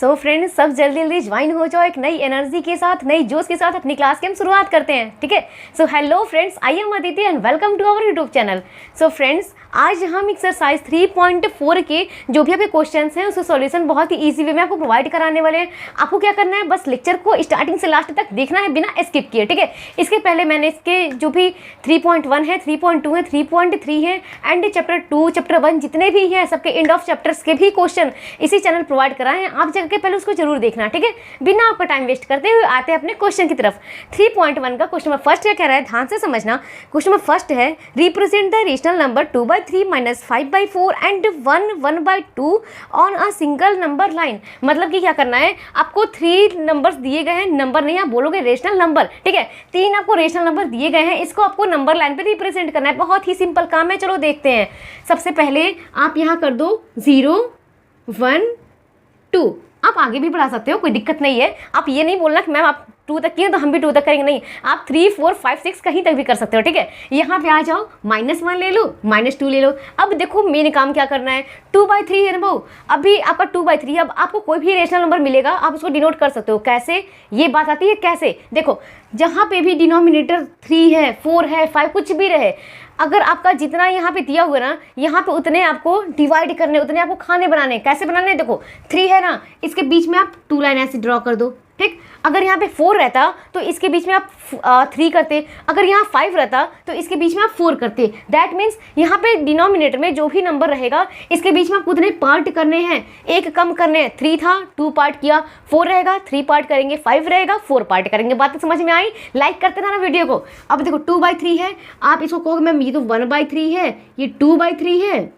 So friends, सब जल्दी जल्दी ज्वाइन हो जाओ एक नई एनर्जी के साथ, नई जोश के साथ अपनी क्लास की हम शुरुआत करते हैं। ठीक है। So hello friends, I am Aditi and welcome to our YouTube channel. So friends, आज हम एक्सरसाइज 3.4 के जो भी आपके क्वेश्चंस हैं उसका सॉल्यूशन बहुत ही इजी वे में आपको प्रोवाइड कराने वाले हैं। आपको क्या करना है, बस लेक्चर को स्टार्टिंग से लास्ट तक देखना है बिना स्किप किए। ठीक है। इसके पहले मैंने इसके जो भी 3.1 है, 3.2 है, 3.3 है एंड चैप्टर 2, चैप्टर 1 जितने भी हैं सबके एंड ऑफ चैप्टर्स के भी क्वेश्चन इसी चैनल प्रोवाइड कराए हैं। आप जाकर पहले उसको जरूर देखना। ठीक है। बिना आपका टाइम वेस्ट करते हुए आते हैं अपने क्वेश्चन की तरफ। 3.1 का क्वेश्चन नंबर फर्स्ट क्या कह रहा है, ध्यान से समझना। क्वेश्चन नंबर फर्स्ट है, represent the rational number 2/3 - 5/4 and 1/2 on a single number line. मतलब कि क्या करना है, आपको 3 नंबर्स दिए गए हैं, नंबर नहीं आप बोलोगे रेशनल नंबर। ठीक है। 3 आपको रेशनल नंबर दिए गए हैं, इसको आपको नंबर लाइन पे रिप्रेजेंट करना है। बहुत ही सिंपल काम है, चलो देखते हैं। सबसे पहले आप यहाँ कर दो 0 1 2। आप आगे भी बढ़ा सकते हो, कोई दिक्कत नहीं है। आप ये नहीं बोलना कि मैम आप 2 तक किए तो हम भी 2 तक करेंगे, नहीं। आप 3 4 5 6 कहीं तक भी कर सकते हो। ठीक है। यहाँ पे आ जाओ, -1 ले लो, -2 ले लो। अब देखो मेन काम क्या करना है, 2/3 है ना भाऊ, अभी आपका 2/3। अब आपको कोई भी रेशनल नंबर मिलेगा आप उसको डिनोट कर सकते हो। कैसे, ये बात आती है कैसे, देखो जहाँ पे भी डिनोमिनेटर 3 है, 4 है, 5 कुछ भी रहे, अगर आपका जितना यहाँ पे दिया हुआ ना, यहाँ पे उतने आपको डिवाइड करने, उतने आपको खाने बनाने। कैसे बनाने, देखो 3 है ना, इसके बीच में आप 2 लाइन ऐसे ड्रॉ कर दो। ठीक। अगर यहाँ पे 4 रहता तो इसके बीच में आप 3 करते। अगर यहाँ 5 रहता तो इसके बीच में आप 4 करते। दैट मीन्स यहाँ पे डिनोमिनेटर में जो भी नंबर रहेगा इसके बीच में आप उतने पार्ट करने हैं, एक कम करने हैं। 3 था 2 पार्ट किया, 4 रहेगा 3 पार्ट करेंगे, 5 रहेगा 4 पार्ट करेंगे। बात समझ में आई, लाइक करते ना वीडियो को। अब देखो 2/3 है, आप इसको कहोगे मैम ये तो 1/3 है, ये 2/3 है,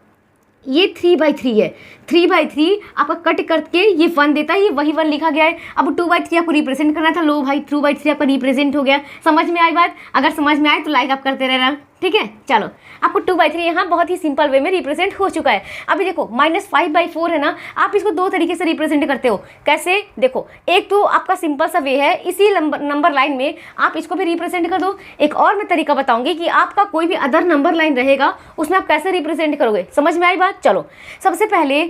ये 3/3 है। 3/3 आपका कट करके ये 1 देता है, ये वही 1 लिखा गया है। अब 2/3 आपको रिप्रेजेंट करना था, लो भाई 2/3 आपका रिप्रेजेंट हो गया। समझ में आई बात, अगर समझ में आए तो लाइक आप करते रहना। ठीक है। चलो, आपको 2/3 यहाँ बहुत ही सिंपल वे में रिप्रेजेंट हो चुका है। अभी देखो -5/4 है ना, आप इसको 2 तरीके से रिप्रेजेंट करते हो। कैसे, देखो एक तो आपका सिंपल सा वे है, इसी नंबर लाइन में आप इसको भी रिप्रेजेंट कर दो। एक और मैं तरीका बताऊंगी कि आपका कोई भी अदर नंबर लाइन रहेगा उसमें आप कैसे रिप्रेजेंट करोगे। समझ में आई बात। चलो, सबसे पहले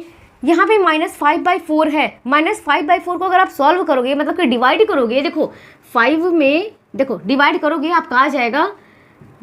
यहाँ पे -5/4 है, -5/4 को अगर आप सॉल्व करोगे, मतलब कि डिवाइड करोगे, देखो 5 में देखो डिवाइड करोगे, आपका आ जाएगा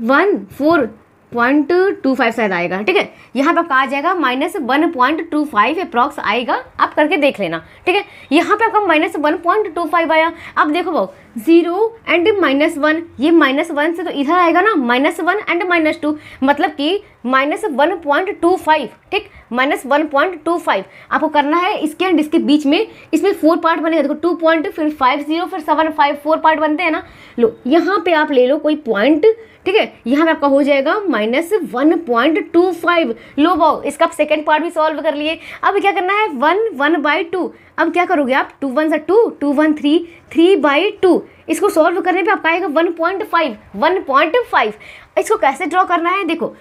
14.25 शायद आएगा। ठीक है। यहाँ पे आपका आ जाएगा -1.25 अप्रॉक्स आएगा, आप करके देख लेना। ठीक है। यहाँ पे आपका -1.25 आया। अब देखो भाव 0 एंड -1, ये -1 से तो इधर आएगा ना, -1 एंड -2, मतलब कि -1.25। ठीक, -1.25 आपको करना है इसके एंड इसके बीच में। इसमें 4 पार्ट बनेगा, देखो 2 पॉइंट, फिर 50, फिर 75, 4 पार्ट बनते हैं ना। लो यहाँ पे आप ले लो कोई पॉइंट। ठीक है। यहाँ पे आपका हो जाएगा -1.25। लो वाओ, इसका आप सेकेंड पार्ट भी सॉल्व कर लिए। अब क्या करना है, 1/2। अब क्या करोगे आप, 2 1 2, 2 1 3, 3/2। इसको सॉल्व करने पे आपका आएगा 1.5। इसको कैसे ड्रॉ करना है, देखो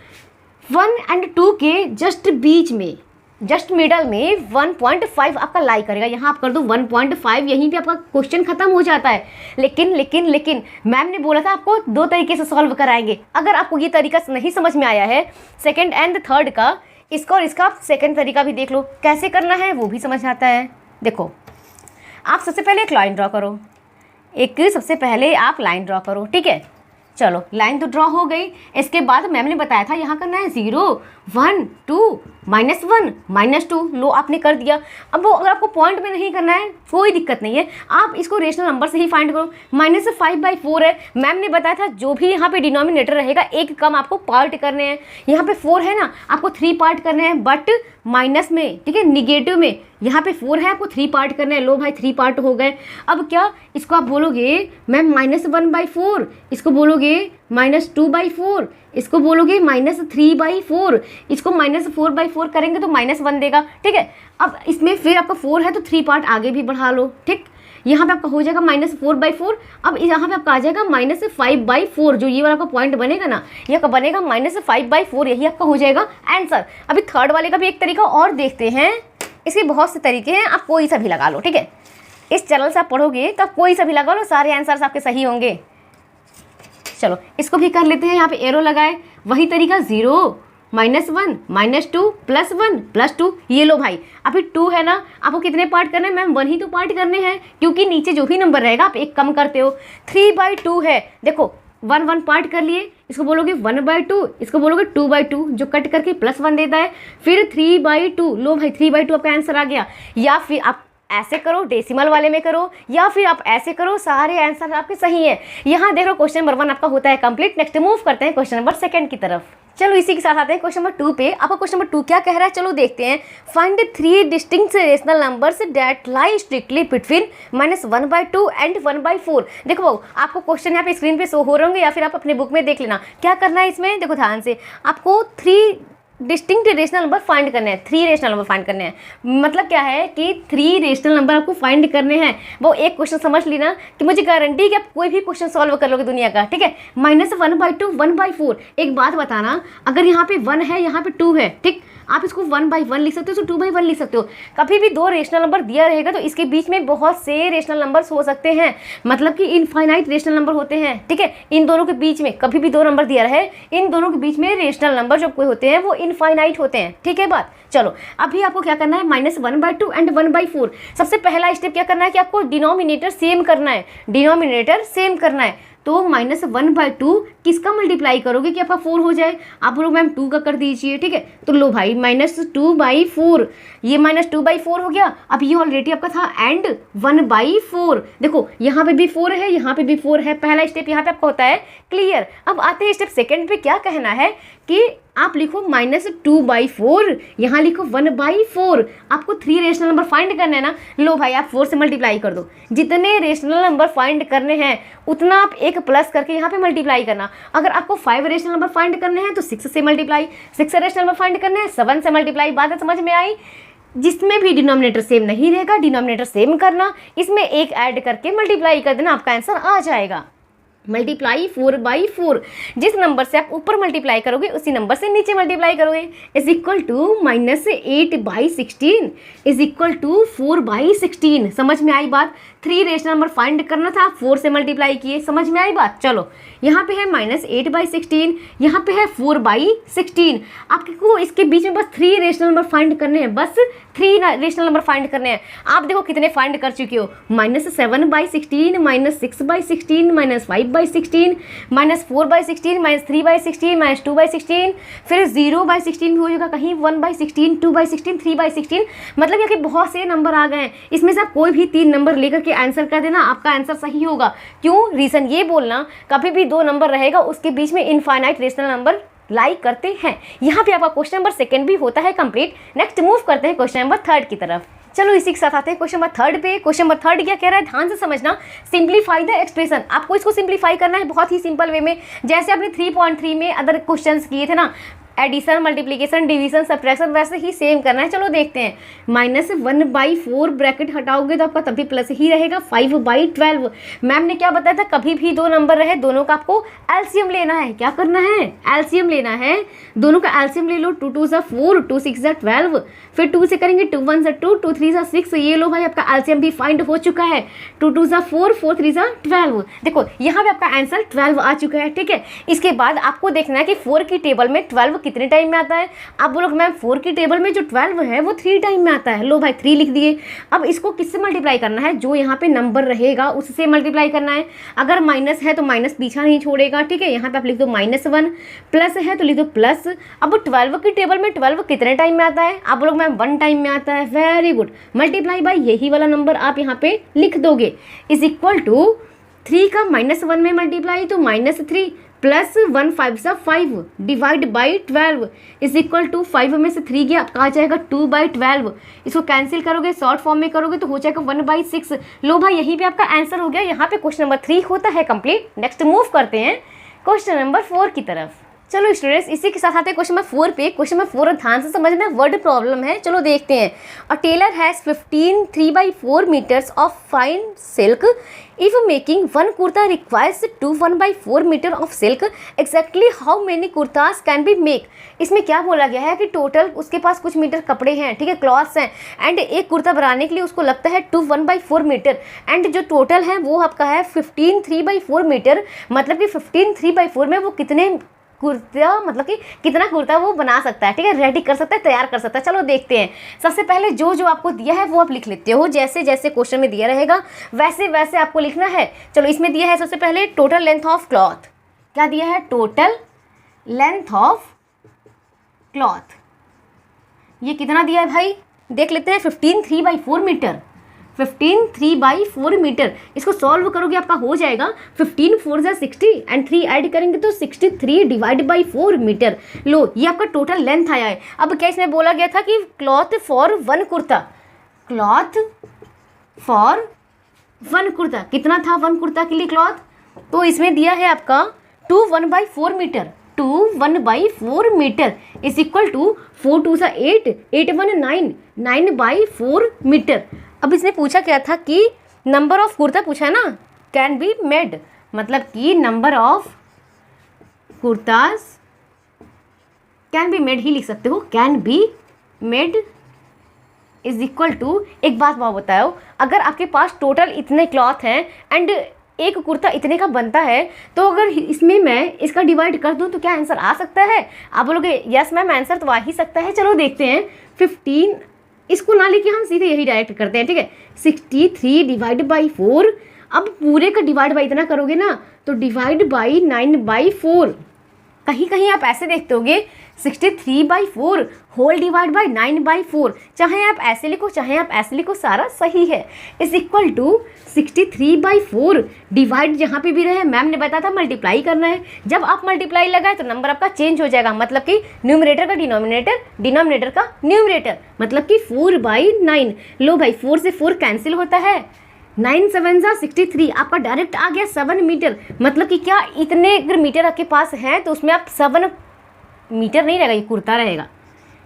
1 और 2 के जस्ट बीच में, जस्ट मिडल में 1.5 आपका लाई करेगा। यहाँ आप कर दो 1.5, यहीं पे आपका क्वेश्चन खत्म हो जाता है। लेकिन मैम ने बोला था आपको 2 तरीके से सॉल्व कराएंगे। अगर आपको ये तरीका नहीं समझ में आया है, सेकंड एंड थर्ड का, इसका और इसका आप सेकंड तरीका भी देख लो कैसे करना है, वो भी समझ आता है। देखो, आप सबसे पहले एक लाइन ड्रॉ करो, सबसे पहले आप लाइन ड्रॉ करो। ठीक है। चलो, लाइन तो ड्रॉ हो गई। इसके बाद मैम ने बताया था यहाँ करना है 0 1 2 -1 -2। लो आपने कर दिया। अब वो अगर आपको पॉइंट में नहीं करना है कोई दिक्कत नहीं है, आप इसको रेशनल नंबर से ही फाइंड करो। -5/4 है, मैम ने बताया था जो भी यहाँ पे डिनोमिनेटर रहेगा एक कम आपको पार्ट करने हैं। यहाँ पे 4 है ना, आपको 3 पार्ट करने हैं, बट माइनस में। ठीक है, निगेटिव में। यहाँ पे 4 है, आपको 3 पार्ट करने हैं। लो भाई 3 पार्ट हो गए। अब क्या, इसको आप बोलोगे मैम -1/4, इसको बोलोगे -2/4, इसको बोलोगे -3/4, इसको -4/4 करेंगे तो -1 देगा। ठीक है। अब इसमें फिर आपका 4 है तो 3 पार्ट आगे भी बढ़ा लो। ठीक, यहाँ पे आपका हो जाएगा -4/4। अब यहाँ पे आपका आ जाएगा -5/4, जो ये वाला आपका पॉइंट बनेगा ना, ये आपका बनेगा -5/4, यही आपका हो जाएगा आंसर। अभी थर्ड वाले का भी एक तरीका और देखते हैं। इसके बहुत से तरीके हैं, आप कोई सा भी लगा लो। ठीक है। इस चैनल से आप पढ़ोगे तो आप कोई सा भी लगा लो, सारे आंसर्स आपके सही होंगे। चलो, इसको भी कर लेते हैं। यहाँ पे एरो लगाए, वही तरीका 0 -1 -2 +1 +2। ये लो भाई, अभी 2 है ना, आपको कितने पार्ट करने हैं मैम? 1 ही तो पार्ट करने हैं, क्योंकि नीचे जो भी नंबर रहेगा आप एक कम करते हो। 3/2 है, देखो 1 पार्ट कर लिए, इसको बोलोगे 1/2, इसको बोलोगे 2/2, जो कट करके +1 देता है। फिर 3/2, लो भाई 3/2 आपका आंसर आ गया। या फिर आप ऐसे करो, डेसिमल वाले में करो, या फिर आप ऐसे करो, सारे आंसर आपके सही है। यहाँ देख लो क्वेश्चन नंबर 1 आपका होता है कंप्लीट। नेक्स्ट मूव करते हैं क्वेश्चन नंबर 2 की तरफ। चलो इसी के साथ आते हैं क्वेश्चन नंबर 2 पे। आपका क्वेश्चन नंबर 2 क्या कह रहा है, चलो देखते हैं। Find 3 distinct rational numbers that lie strictly between -1/2 and 1/4। देखो भाऊ, आपको क्वेश्चन यहाँ पे स्क्रीन पे शो हो रहे होंगे, या फिर आप अपने बुक में देख लेना। क्या करना है इसमें, देखो ध्यान से, आपको 3 डिस्टिंक्ट रेशनल नंबर फाइंड करने हैं, 3 रेशनल नंबर फाइंड करने हैं। मतलब क्या है कि 3 रेशनल नंबर आपको फाइंड करने हैं। वो एक क्वेश्चन समझ लेना कि मुझे गारंटी है कि आप कोई भी क्वेश्चन सॉल्व कर लोगे दुनिया का, ठीक है। -1/2 1/4। एक बात बताना, अगर यहाँ पे 1 है, यहाँ पे 2 है, ठीक, आप इसको 1/1 लिख सकते हो, तो 2/1 लिख सकते हो। कभी भी 2 रेशनल नंबर दिया रहेगा तो इसके बीच में बहुत से रेशनल नंबर्स हो सकते हैं, मतलब कि इनफाइनाइट रेशनल नंबर होते हैं, ठीक है। इन दोनों के बीच में कभी भी 2 नंबर दिया रहे, इन दोनों के बीच में रेशनल नंबर जो कोई होते हैं वो इनफाइनाइट होते हैं, ठीक है बात। चलो अभी आपको क्या करना है, -1/2 एंड 1/4। सबसे पहला स्टेप क्या करना है कि आपको डिनोमिनेटर सेम करना है, डिनोमिनेटर सेम करना है। तो -1/2 किसका मल्टीप्लाई करोगे कि आपका 4 हो जाए? आप बोलो मैम 2 का कर दीजिए, ठीक है। तो लो भाई -2/4, ये -2/4 हो गया। अब ये ऑलरेडी आपका था एंड 1/4। देखो यहाँ पे भी 4 है, यहाँ पे भी 4 है। पहला स्टेप यहाँ पे आपका होता है क्लियर। अब आते हैं स्टेप सेकंड पे। क्या कहना है कि आप लिखो -2/4, यहाँ लिखो 1/4। आपको 3 रेशनल नंबर फाइंड करना है ना, लो भाई आप 4 से मल्टीप्लाई कर दो। जितने रेशनल नंबर फाइंड करने हैं उतना आप एक प्लस करके यहाँ पे मल्टीप्लाई करना। अगर आपको 5 रेशनल नंबर फाइंड करने हैं तो 6 से मल्टीप्लाई, 6 रेशनल नंबर फाइंड करने हैं 7 से मल्टीप्लाई। बात समझ में आई? जिसमें भी डिनोमिनेटर सेम नहीं रहेगा, डिनोमिनेटर सेम करना, इसमें एक ऐड करके मल्टीप्लाई कर देना, आपका आंसर आ जाएगा। मल्टीप्लाई 4/4, जिस नंबर से आप ऊपर मल्टीप्लाई करोगे उसी नंबर से नीचे मल्टीप्लाई करोगे। Is equal to -8/16 is equal to 4/16। समझ में आई बात? 3 रेशनल नंबर फाइंड करना था, 4 से मल्टीप्लाई किए। समझ में आई बात? चलो यहाँ पे है -8/16, यहाँ पे है 4/16। आपको इसके बीच में बस 3 रेशनल नंबर फाइंड करने हैं, बस 3 रेशनल नंबर फाइंड करने हैं। आप देखो कितने फाइंड कर चुके हो, -7/16, -6/16, -5/16, -4/16, -3/16, -2/16, फिर 0/16 भी हो जाएगा कहीं, 1/16, 2/16, 3/16। मतलब यहाँ के बहुत से नंबर आ गए हैं। इसमें से आप कोई भी 3 नंबर लेकर के आंसर कर देना, आपका आंसर सही होगा। क्यों? रीजन ये बोलना, कभी भी 2 नंबर रहेगा उसके बीच में इनफाइनाइट रेशनल नंबर लाइक करते हैं। यहाँ पे आपका क्वेश्चन नंबर 2 भी होता है कंप्लीट। नेक्स्ट मूव करते हैं क्वेश्चन नंबर 3 की तरफ। चलो इसी के साथ आते हैं क्वेश्चन नंबर 3 पे। क्वेश्चन नंबर 3 क्या कह रहा है, ध्यान से समझना। Simplify the expression. आपको इसको सिंप्लीफाई करना है बहुत ही सिंपल वे में, जैसे आपने 3.3 में अदर क्वेश्चंस किए थे ना, एडिशन, मल्टीप्लिकेशन, डिवीजन, सब्ट्रैक्शन, वैसे ही सेम करना है। चलो देखते हैं। -1/4 ब्रैकेट हटाओगे तो आपका तभी प्लस ही रहेगा। 5/12। मैम ने क्या बताया था, कभी भी 2 नंबर रहे दोनों का आपको एलसीएम लेना है। क्या करना है? एलसीएम लेना है। दोनों का एलसीएम ले लो। 2 2 4, 2 6 12, फिर 2 से करेंगे 2 1 2, 2 3 6। ये लो भाई आपका एलसीएम भी फाइंड हो चुका है। 2 2 4, 4 3 12। देखो यहाँ पे आपका आंसर 12 आ चुका है, ठीक है। इसके बाद आपको देखना है कि 4 की टेबल में 12 कितने टाइम में आता है। आप बोलोगे मैम 4 की टेबल में जो 12 है वो 3 टाइम में आता है। लो भाई 3 लिख दिए। अब इसको किससे मल्टीप्लाई करना है, जो यहाँ पे नंबर रहेगा उससे मल्टीप्लाई करना है। अगर माइनस है तो माइनस पीछा नहीं छोड़ेगा, ठीक है। यहाँ पे आप लिख दो -1, प्लस है तो लिख दो प्लस। अब 12 की टेबल में 12 कितने टाइम में आता है, आप बोलोगे मैम 1 टाइम में आता है। Very good. मल्टीप्लाई बाई यही वाला नंबर आप यहाँ पे लिख दोगे। इज इक्वल टू 3 का -1 में मल्टीप्लाई तो -3 प्लस 1 5 सा 5 divide by 12 is equal to 5 में से 3 गया, आपका आ जाएगा 2/12। इसको कैंसिल करोगे, शॉर्ट फॉर्म में करोगे तो हो जाएगा 1/6। लो भाई यहीं पे आपका आंसर हो गया। यहाँ पे क्वेश्चन नंबर 3 होता है कंप्लीट। नेक्स्ट मूव करते हैं क्वेश्चन नंबर 4 की तरफ। चलो स्टूडेंट्स इसी के साथ आते हैं क्वेश्चन नंबर 4 पे। क्वेश्चन नंबर 4 ध्यान से समझना, वर्ड प्रॉब्लम है। चलो देखते हैं। A tailor has 15 3/4 metres of fine silk. If making 1 kurta requires 2 1/4 metre of silk, exactly how many kurtas can be make. इसमें क्या बोला गया है कि टोटल उसके पास कुछ मीटर कपड़े हैं, ठीक है, क्लॉथ्स हैं, एंड एक कुर्ता बनाने के लिए उसको लगता है 2 1/4 मीटर, एंड जो टोटल है वो आपका है 15 3/4 मीटर। मतलब कि 15 3/4 में वो कितने कुर्ता मतलब कि कितना कुर्ता वो बना सकता है, ठीक है, रेडी कर सकता है, तैयार कर सकता है। चलो देखते हैं। सबसे पहले जो जो आपको दिया है वो आप लिख लेते हो, जैसे जैसे क्वेश्चन में दिया रहेगा वैसे वैसे आपको लिखना है। चलो इसमें दिया है सबसे पहले टोटल लेंथ ऑफ क्लॉथ। क्या दिया है? Total length of cloth. ये कितना दिया है भाई? देख लेते हैं। 15 3/4 मीटर। 15 3/4 मीटर। इसको सॉल्व करोगे आपका हो जाएगा 15 4 जा 60 एंड 3 ऐड करेंगे तो 63 डिवाइड बाई 4 मीटर। लो ये आपका टोटल लेंथ आया है। अब क्या इसमें बोला गया था कि cloth for one kurta, cloth for one kurta कितना था वन कुर्ता के लिए क्लॉथ? तो इसमें दिया है आपका 2 1/4 metre. 2 1/4 metre is equal to 4 2 8 8 1 9 9/4 metre. अब इसने पूछा क्या था कि नंबर ऑफ कुर्ता पूछा है ना, कैन बी मेड, मतलब कि number of kurtas can be made ही लिख सकते हो। Can be made is equal to, एक बात बताओ, अगर आपके पास टोटल इतने क्लॉथ हैं एंड एक कुर्ता इतने का बनता है तो अगर इसमें मैं इसका डिवाइड कर दूं तो क्या आंसर आ सकता है? आप बोलोगे यस मैम आंसर तो आ ही सकता है। चलो देखते हैं। 15 इसको ना लेके हम सीधे यही डायरेक्ट करते हैं, ठीक है। 63 डिवाइड बाई 4। अब पूरे का डिवाइड बाई इतना करोगे ना तो डिवाइड बाई 9/4। कहीं कहीं आप ऐसे देखते होगे 63/4 होल डिवाइड बाई 9/4। चाहे आप ऐसे लिखो चाहे आप ऐसे लिखो सारा सही है। इज इक्वल टू 63/4 डिवाइड जहाँ पे भी रहे मैम ने बताया था मल्टीप्लाई करना है। जब आप मल्टीप्लाई लगाए तो नंबर आपका चेंज हो जाएगा, मतलब कि न्यूमरेटर का डिनोमिनेटर, डिनोमिनेटर का न्यूमरेटर, मतलब कि 4/9। लो भाई 4 से 4 कैंसिल होता है, 9 7 जा 63। आपका डायरेक्ट आ गया 7 मीटर। मतलब कि क्या इतने अगर मीटर आपके पास हैं तो उसमें आप 7 मीटर नहीं रहेगा, ये कुर्ता रहेगा,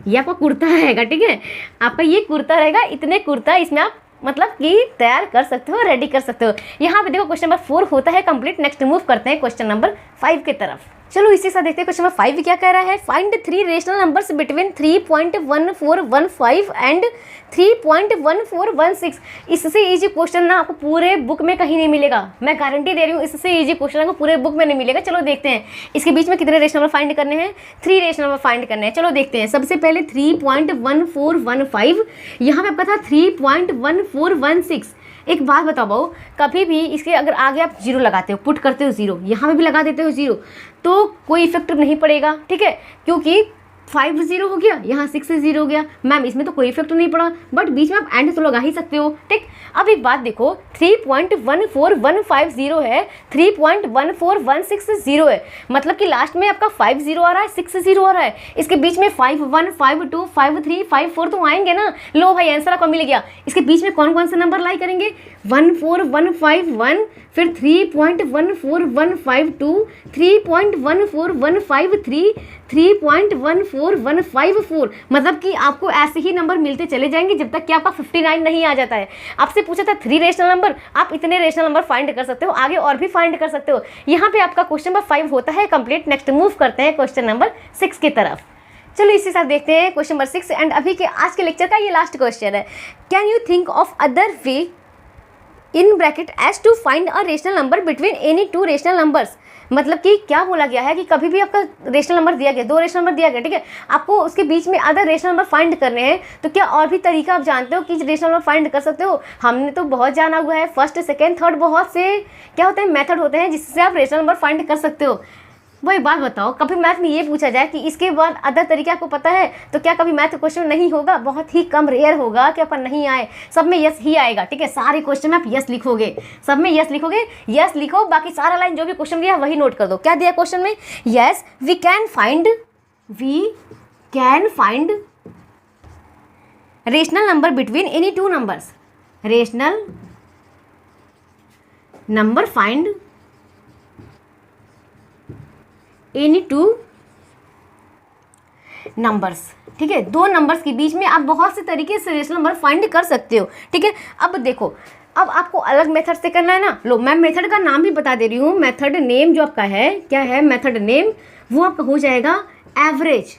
ये आपका कुर्ता रहेगा, ठीक है। आपका ये कुर्ता रहेगा, इतने कुर्ता इसमें आप मतलब कि तैयार कर सकते हो, रेडी कर सकते हो। यहाँ पे देखो क्वेश्चन नंबर 4 होता है कंप्लीट। नेक्स्ट मूव करते हैं क्वेश्चन नंबर 5 की तरफ। चलो इसी साथ देखते हैं क्वेश्चन नंबर 5 क्या कह रहा है। Find 3 rational numbers between 3.1415 and 3.1416। इससे इजी क्वेश्चन ना आपको पूरे बुक में कहीं नहीं मिलेगा, मैं गारंटी दे रही हूँ। इससे इजी क्वेश्चन आपको पूरे बुक में नहीं मिलेगा। चलो देखते हैं इसके बीच में कितने रेशनल नंबर फाइंड करने हैं। 3 रेशनल नंबर फाइंड करने हैं। चलो देखते हैं। सबसे पहले 3.1415, यहाँ पे आपका था 3.1416। एक बात बताओ भाऊ, कभी भी इसके अगर आगे आप जीरो लगाते हो, पुट करते हो जीरो, यहाँ पे भी लगा देते हो जीरो, तो कोई इफेक्ट नहीं पड़ेगा, ठीक है, क्योंकि 5 0 हो गया, यहाँ 6 से 0 हो गया। मैम इसमें तो कोई इफेक्ट नहीं पड़ा, बट बीच में आप एंड तो लगा ही सकते हो, ठीक। अब एक बात देखो, 3.14150 है, 3.1416 0 है, मतलब कि लास्ट में आपका 5 0 आ रहा है, 6 0 आ रहा है। इसके बीच में 5 1 5 2 5 3 5 4 तो आएंगे ना। लो भाई आंसर आपको मिल गया। इसके बीच में कौन कौन से नंबर लाई करेंगे? 14151, फिर 3.14152, 3.14153, 3.14154। मतलब कि आपको ऐसे ही नंबर मिलते चले जाएंगे जब तक कि आपका 59 नहीं आ जाता है। आपसे पूछा था 3 रेशनल नंबर, आप इतने रेशनल नंबर फाइंड कर सकते हो, आगे और भी फाइंड कर सकते हो। यहाँ पे आपका क्वेश्चन नंबर 5 होता है कंप्लीट। नेक्स्ट मूव करते हैं क्वेश्चन नंबर 6 की तरफ। चलो इसी साथ देखते हैं क्वेश्चन नंबर 6 एंड अभी के आज के लेक्चर का ये लास्ट क्वेश्चन है। Can you think of other way in bracket as to find a rational number between any 2 rational numbers. मतलब कि क्या बोला गया है कि कभी भी आपका रेशनल नंबर दिया गया, 2 रेशनल नंबर दिया गया, ठीक है, आपको उसके बीच में अदर रेशनल नंबर फाइंड करने हैं, तो क्या और भी तरीका आप जानते हो कि रेशनल नंबर फाइंड कर सकते हो? हमने तो बहुत जाना हुआ है, फर्स्ट सेकेंड थर्ड बहुत से क्या होते हैं मेथड होते हैं जिससे आप रेशनल नंबर फाइंड कर सकते हो। वो एक बात बताओ, कभी मैथ में ये पूछा जाए कि इसके बाद अदर तरीके आपको पता है, तो क्या कभी मैथ क्वेश्चन नहीं होगा? बहुत ही कम रेयर होगा कि अपन नहीं आए, सब में यस ही आएगा, ठीक है। सारे क्वेश्चन में आप यस लिखोगे, सब में यस लिखोगे, यस लिखो, बाकी सारा लाइन जो भी क्वेश्चन दिया वही नोट कर दो। क्या दिया क्वेश्चन में? Yes we can find rational number between any 2 numbers. Rational number find any 2 numbers, ठीक है। 2 नंबर्स के बीच में आप बहुत से तरीके से रेशनल नंबर फाइंड कर सकते हो, ठीक है। अब देखो, अब आपको अलग मेथड से करना है ना। लो मैं मेथड का नाम भी बता दे रही हूँ। मेथड नेम जो आपका है, क्या है मेथड नेम? वो आपका हो जाएगा एवरेज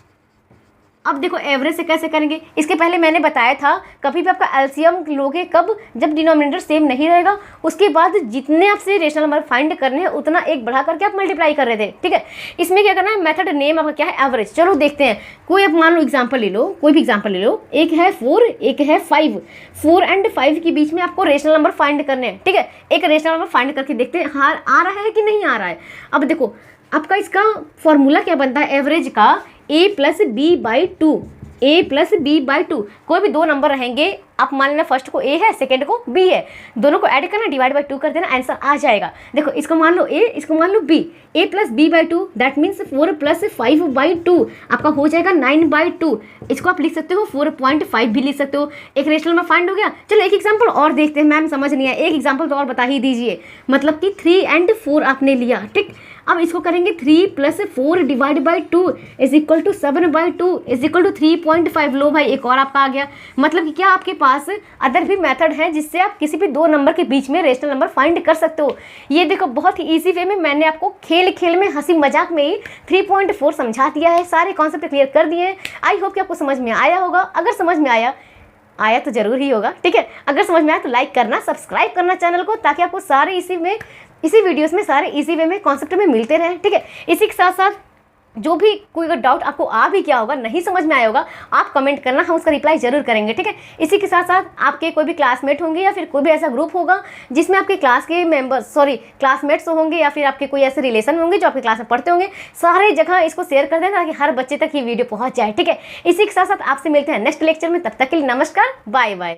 अब देखो एवरेज से कैसे करेंगे, इसके पहले मैंने बताया था कभी भी आपका एलसीएम लोगे कब, जब डिनोमिनेटर सेम नहीं रहेगा, उसके बाद जितने आपसे रेशनल नंबर फाइंड करने हैं उतना एक बढ़ा करके आप मल्टीप्लाई कर रहे थे, ठीक है। इसमें क्या करना है, मेथड नेम आपका क्या है, एवरेज। चलो देखते हैं, कोई आप मान लो एग्जाम्पल ले लो, कोई भी एग्जाम्पल ले लो, एक है 4 एक है 5, 4 और 5 के बीच में आपको रेशनल नंबर फाइंड करने हैं, ठीक है। एक रेशनल नंबर फाइंड करके देखते हैं हाँ आ रहा है कि नहीं आ रहा है। अब देखो आपका इसका फॉर्मूला क्या बनता है एवरेज का, a+b/2, a+b/2। कोई भी दो नंबर रहेंगे, आप मान लेना फर्स्ट को a है सेकंड को b है, दोनों को ऐड करना डिवाइड बाय 2 कर देना, आंसर आ जाएगा। देखो इसको मान लो a, इसको मान लो b, a+b/2 दैट मीन्स 4 + 5/2 आपका हो जाएगा 9/2। इसको आप लिख सकते हो 4.5 भी लिख सकते हो। एक रेशनल में फाइंड हो गया। चलो एक एग्जाम्पल और देखते हैं, मैम समझ नहीं आया, एक एग्जाम्पल तो और बता ही दीजिए। मतलब कि 3 और 4 आपने लिया, ठीक। अब इसको करेंगे 3 + 4 डिवाइड बाई 2 = 7/2 = 3.5। लो भाई एक और आपका आ गया। मतलब कि क्या आपके पास अदर भी मेथड है जिससे आप किसी भी दो नंबर के बीच में रेशनल नंबर फाइंड कर सकते हो। ये देखो बहुत ही इजी वे में मैंने आपको खेल खेल में हंसी मजाक में ही 3.4 समझा दिया है, सारे कॉन्सेप्ट क्लियर कर दिए हैं। आई होप कि आपको समझ में आया होगा। अगर समझ में आया तो जरूर ही होगा, ठीक है। अगर समझ में आया तो लाइक करना, सब्सक्राइब करना चैनल को, ताकि आपको सारे इसी वीडियोस में सारे इजी वे में कॉन्सेप्ट में मिलते रहें, ठीक है। इसी के साथ साथ जो भी कोई अगर डाउट आपको आ भी गया होगा, नहीं समझ में आया होगा, आप कमेंट करना, हम उसका रिप्लाई जरूर करेंगे, ठीक है। इसी के साथ साथ आपके कोई भी क्लासमेट होंगे या फिर कोई भी ऐसा ग्रुप होगा जिसमें आपके क्लास के क्लासमेट्स होंगे या फिर आपके कोई ऐसे रिलेशन होंगे जो आपके क्लास में पढ़ते होंगे, सारे जगह इसको शेयर कर देना ताकि हर बच्चे तक ये वीडियो पहुँच जाए, ठीक है। इसी के साथ साथ आपसे मिलते हैं नेक्स्ट लेक्चर में, तब तक के लिए नमस्कार, बाय बाय।